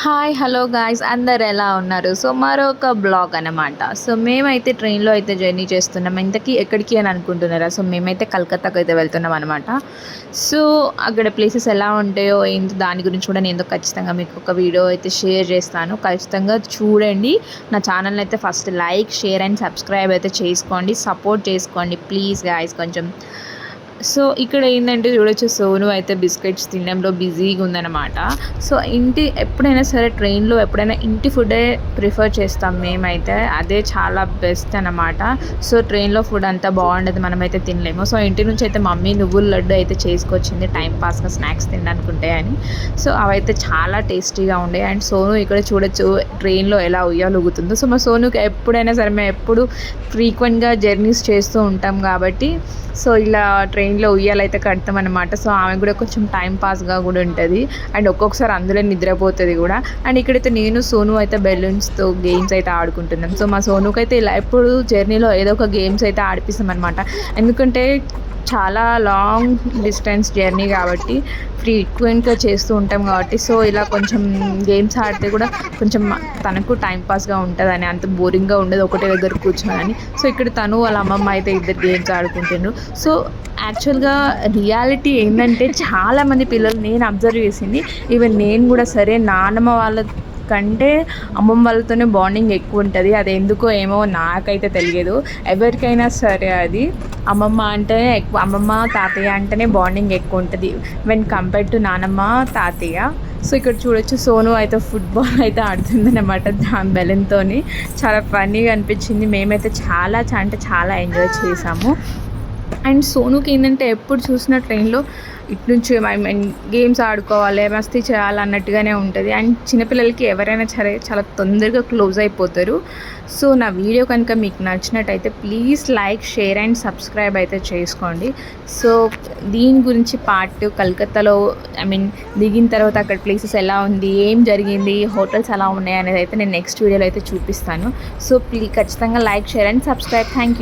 Hi hello guys అందరు ఎలా ఉన్నారు? సో మరొక బ్లాగ్ అనమాట. సో మేమైతే ట్రైన్లో అయితే జర్నీ చేస్తున్నాం. ఇంతకీ ఎక్కడికి అని అనుకుంటున్నారా? సో మేమైతే కలకత్తాకు అయితే వెళ్తున్నాం అనమాట. సో అక్కడ ప్లేసెస్ ఎలా ఉంటాయో ఏంటి దాని గురించి కూడా నేను ఖచ్చితంగా మీకు ఒక వీడియో అయితే షేర్ చేస్తాను. ఖచ్చితంగా చూడండి. నా ఛానల్ అయితే first like share and subscribe అయితే చేసుకోండి, సపోర్ట్ చేసుకోండి ప్లీజ్ గాయ్స్ కొంచెం. సో ఇక్కడ ఏంటంటే చూడొచ్చు, సోను అయితే బిస్కెట్స్ తినడంలో బిజీగా ఉందన్నమాట. సో ఎప్పుడైనా సరే ట్రైన్లో ఎప్పుడైనా ఇంటి ఫుడ్డే ప్రిఫర్ చేస్తాం మేమైతే, అదే చాలా బెస్ట్ అనమాట. సో ట్రైన్లో ఫుడ్ అంతా బాగుండదు, మనమైతే తినలేము. సో ఇంటి నుంచి అయితే మమ్మీ నువ్వుల లడ్డు అయితే చేసుకొచ్చింది టైంపాస్గా స్నాక్స్ తినడానికి ఉంటాయని. సో అవైతే చాలా టేస్టీగా ఉండే. అండ్ సోను ఇక్కడ చూడొచ్చు ట్రైన్లో ఎలా ఉయ్యాలుగుతుందో. సో మా సోనుకి ఎప్పుడైనా సరే మేము ఎప్పుడు ఫ్రీక్వెంట్గా జర్నీస్ చేస్తూ ఉంటాం కాబట్టి సో ఇలా ట్రైన్లో ఉయ్యాలైతే కడతాం అనమాట. సో ఆమె కూడా కొంచెం టైం పాస్గా కూడా ఉంటుంది అండ్ ఒక్కొక్కసారి అందులో నిద్రపోతుంది కూడా. అండ్ ఇక్కడైతే నేను సోను అయితే బెలూన్స్తో గేమ్స్ అయితే ఆడుకుంటున్నాం. సో మా సోనుకి అయితే ఇలా ఎప్పుడు జర్నీలో ఏదో ఒక గేమ్స్ అయితే ఆడిపిస్తాం అనమాట. ఎందుకంటే చాలా లాంగ్ డిస్టెన్స్ జర్నీ కాబట్టి ఫ్రీక్వెంట్గా చేస్తూ ఉంటాం కాబట్టి సో ఇలా కొంచెం గేమ్స్ ఆడితే కూడా కొంచెం తనకు టైంపాస్గా ఉంటుందని, అంత బోరింగ్గా ఉండదు ఒకటే దగ్గర కూర్చోనని. సో ఇక్కడ తను వాళ్ళ అమ్మమ్మ అయితే ఇద్దరు గేమ్స్ ఆడుకుంటున్నారు. సో యాక్చువల్గా రియాలిటీ ఏంటంటే చాలామంది పిల్లలు నేను అబ్జర్వ్ చేసింది, ఈవెన్ నేను కూడా సరే నాన్నమ్మ వాళ్ళ కంటే అమ్మమ్మ వాళ్ళతోనే బాండింగ్ ఎక్కువ ఉంటుంది. అది ఎందుకో ఏమో నాకైతే తెలియదు. ఎవరికైనా సరే అది అమ్మమ్మ అంటేనే ఎక్కువ, అమ్మమ్మ తాతయ్య అంటేనే బాండింగ్ ఎక్కువ ఉంటుంది వెన్ కంపేర్ టు నానమ్మ తాతయ్య. సో ఇక్కడ చూడొచ్చు సోను అయితే ఫుట్బాల్ అయితే ఆడుతుందన్నమాట దాని బెలూన్తో. చాలా ఫన్నీగా అనిపించింది. మేమైతే చాలా అంటే చాలా ఎంజాయ్ చేసాము. అండ్ సోనుకి ఏంటంటే ఎప్పుడు చూసిన ట్రైన్లో ఇటు నుంచి ఐ మీన్ గేమ్స్ ఆడుకోవాలి, మస్తీ చేయాలి అన్నట్టుగానే ఉంటుంది. అండ్ చిన్నపిల్లలకి ఎవరైనా సరే చాలా తొందరగా క్లోజ్ అయిపోతారు. సో నా వీడియో కనుక మీకు నచ్చినట్టయితే please like share and subscribe అయితే చేసుకోండి. సో దీని గురించి పార్ట్ కలకత్తాలో ఐ మీన్ దిగిన తర్వాత అక్కడ ప్లేసెస్ ఎలా ఉంది, ఏం జరిగింది, హోటల్స్ ఎలా ఉన్నాయి అనేది అయితే నేను నెక్స్ట్ వీడియోలో అయితే చూపిస్తాను. సో ప్లీజ్ ఖచ్చితంగా like share and subscribe. Thank you.